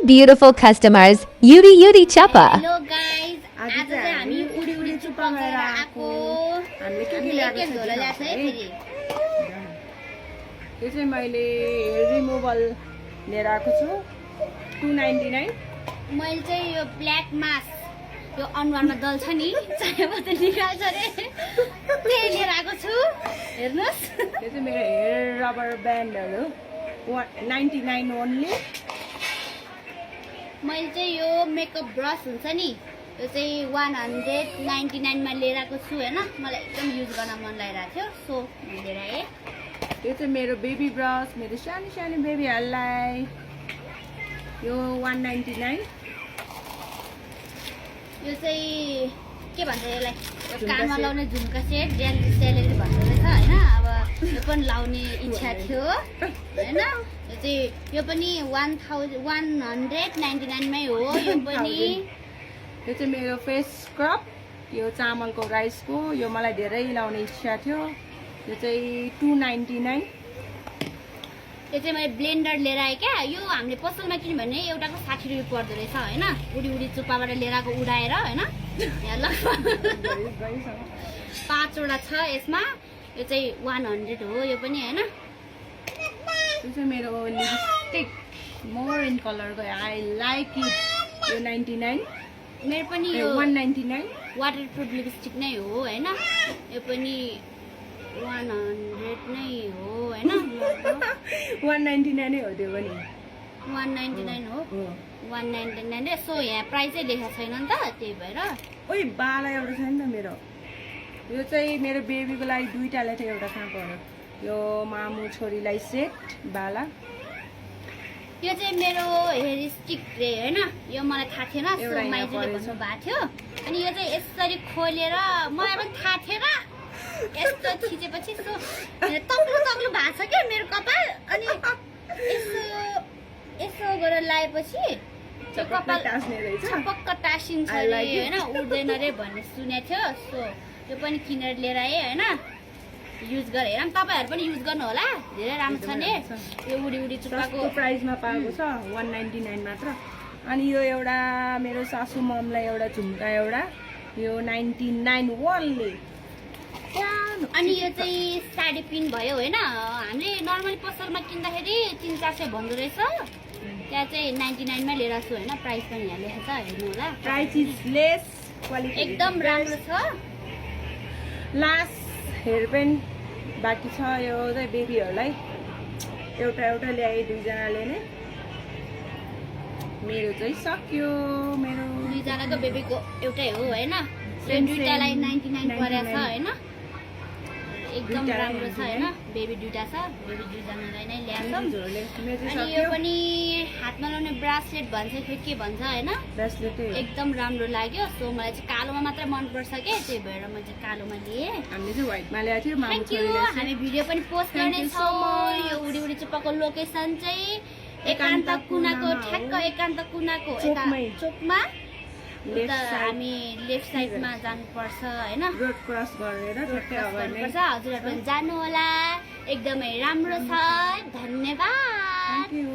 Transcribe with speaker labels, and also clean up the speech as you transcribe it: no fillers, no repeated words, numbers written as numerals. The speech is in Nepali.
Speaker 1: beautiful customers, Yuri Chappa.
Speaker 2: Hello guys आज चाहिँ हामी उडी उडी चुप्पा गरेर आएको
Speaker 3: हामीले के
Speaker 2: हामीले
Speaker 3: ल्याएको
Speaker 2: के
Speaker 3: छ
Speaker 2: झोला ल्याएको छ है फेरि
Speaker 3: यो चाहिँ मैले हेयर रिमुभल लिएर आएको छु 299
Speaker 2: मैले चाहिँ यो ब्ल्याक मास्क यो अनुहारमा दल्छ नि चाहेबाट निकाल्छ रे त्यही लिएर आएको छु हेर्नुहोस्
Speaker 3: यो चाहिँ मेरो हेयर रबर ब्यान्डहरू 199 ओन्ली
Speaker 2: मैले चाहिँ यो मेकअप ब्रस हुन्छ नि यो चाहिँ 199 मा लिएर आएको छु हैन मलाई एकदम युज गर्न मन लागिरहेको थियो सो लिएर आएँ
Speaker 3: यो चाहिँ मेरो बेबी ब्रस मेरो सानो सानो बेबीहरूलाई यो 199
Speaker 2: यो चाहिँ के भन्छ यसलाई यो कानमा लाउने झुम्का सेट ज्याली स्यालेरी भन्दो रहेछ होइन अब यो पनि लाउने इच्छा थियो होइन यो पनि 199 मै हो यो पनि
Speaker 3: यो चाहिँ मेरो फेस स्क्रब यो चामलको राइसको यो मलाई धेरै लाउने इच्छा थियो यो चाहिँ 299
Speaker 2: यो चाहिँ मैले ब्लेन्डर लिएर आएँ क्या यो हामीले पसलमा किन्यो भने एउटाको 60 रुपियाँ पर्दो रहेछ होइन उडी उडी चुप्पाबाट लिएर आएको उडाएर होइन यहाँ लगभग 5वटा छ यसमा यो चाहिँ 100 हो यो पनि होइन
Speaker 3: यो चाहिँ मेरो लिपस्टिक मोर इन कलरको आई लाइक इट यो 99
Speaker 2: मेरो पनि यो
Speaker 3: 199
Speaker 2: वाटरप्रुफ लिपस्टिक नै हो होइन यो पनि 100 नै हो होइन
Speaker 3: 199 नै हो त्यो पनि
Speaker 2: 199 हो 199 सो यहाँ प्राइसै लेखा छैन नि त त्यही भएर
Speaker 3: ओइ बाला एउटा छ नि त मेरो यो चाहिँ मेरो बेबीको लागि दुईटाले थियो एउटा कहाँ पर्यो यो मामु छोरीलाई सेट बाला
Speaker 2: यो चाहिँ मेरो हेयर स्टिक रे होइन यो मलाई थाहा थिएन सो
Speaker 3: एउटा यहाँ
Speaker 2: माइजूले
Speaker 3: परेछ।
Speaker 2: भन्नु भएको थियो अनि यो चाहिँ यसरी खोलेर मलाई पनि थाहा थिएन यस्तो थिचेपछि सो तग्लो तग्लो भएको छ क्या मेरो कपाल अनि यसो गरेर लगाएपछि त्यो कपाल
Speaker 3: टास्ने रहेछ
Speaker 2: छपक्क टाँसिन्छ
Speaker 3: I
Speaker 2: अरे
Speaker 3: like it.
Speaker 2: होइन उड्दैन रे भन्ने सुनेको थियो सो त्यो पनि किनेर लिएर आएँ होइन युज गरेर हेर तपाईँहरू पनि युज गर्नु होला धेरै राम्रो छ नि यो उडी उडी चुप्पाको
Speaker 3: सस्तो प्राइसमा पाएको छ 199 मात्र अनि यो एउटा मेरो सासू ममलाई एउटा झुम्का एउटा यो 99 ओन्ली
Speaker 2: अनि यो चाहिँ साडी पिन भयो होइन हामीले नर्मली पसलमा किन्दाखेरि 300-400 भन्दो रहेछ त्यहाँ चाहिँ 99 मा लिएर आएको छु होइन प्राइस पनि यहाँ लेखेको छ हेर्नु होला
Speaker 3: प्राइस इज लेस क्वालिटी
Speaker 2: एकदम राम्रो छ
Speaker 3: लास्ट हेयर पेन बाँकी छ यो चाहिँ बेबीहरूलाई एउटा एउटा ल्याए दुईजनाले नै मेरो चाहिँ सक्यो मेरो
Speaker 2: दुईजनाको बेबीको एउटै हो होइन
Speaker 3: Same,
Speaker 2: दुईटालाई
Speaker 3: same.
Speaker 2: 99 परेको छ
Speaker 3: 99
Speaker 2: होइन एकदम
Speaker 3: दुईटालाई
Speaker 2: राम्रो छ
Speaker 3: 99
Speaker 2: होइन बेबी दुईटा छ बेबी दुईजनालाई नै ल्याएको
Speaker 3: बेबीजहरूले मेरो चाहिँ
Speaker 2: अनि यो
Speaker 3: सक्यो
Speaker 2: पनि हातमा लाउने ब्रासलेट भन्छ खोइ के भन्छ होइन
Speaker 3: ब्रेसलेटै हो।
Speaker 2: एकदम राम्रो लाग्यो सो मलाई चाहिँ कालोमा मात्रै मनपर्छ क्या त्यही भएर म चाहिँ कालोमा लिएँ
Speaker 3: हामीले चाहिँ व्हाइटमा ल्याएको थियो मामु
Speaker 2: थ्याङ्क यू
Speaker 3: छोरीलाई चाहिँ।
Speaker 2: हामी भिडियो पनि पोस्ट
Speaker 3: Thank you so
Speaker 2: गर्नेछौँ
Speaker 3: much.
Speaker 2: यो उडी उडी चुप्पाको लोकेसन चाहिँ एकान्त कुनाको
Speaker 3: कुनामा
Speaker 2: ठ्याक्क
Speaker 3: हो।
Speaker 2: एकान्त कुनाको
Speaker 3: चोकमै।
Speaker 2: चोकमा
Speaker 3: लेफ्ट
Speaker 2: उता
Speaker 3: साइड
Speaker 2: हामी लेफ्ट साइडमा जानुपर्छ होइन
Speaker 3: रोड क्रस गरेर ठ्याक्कै अगाडि नै।
Speaker 2: गर्नुपर्छ हजुरहरू पनि जानु होला एकदमै राम्रो छ धन्यवाद
Speaker 3: Thank you.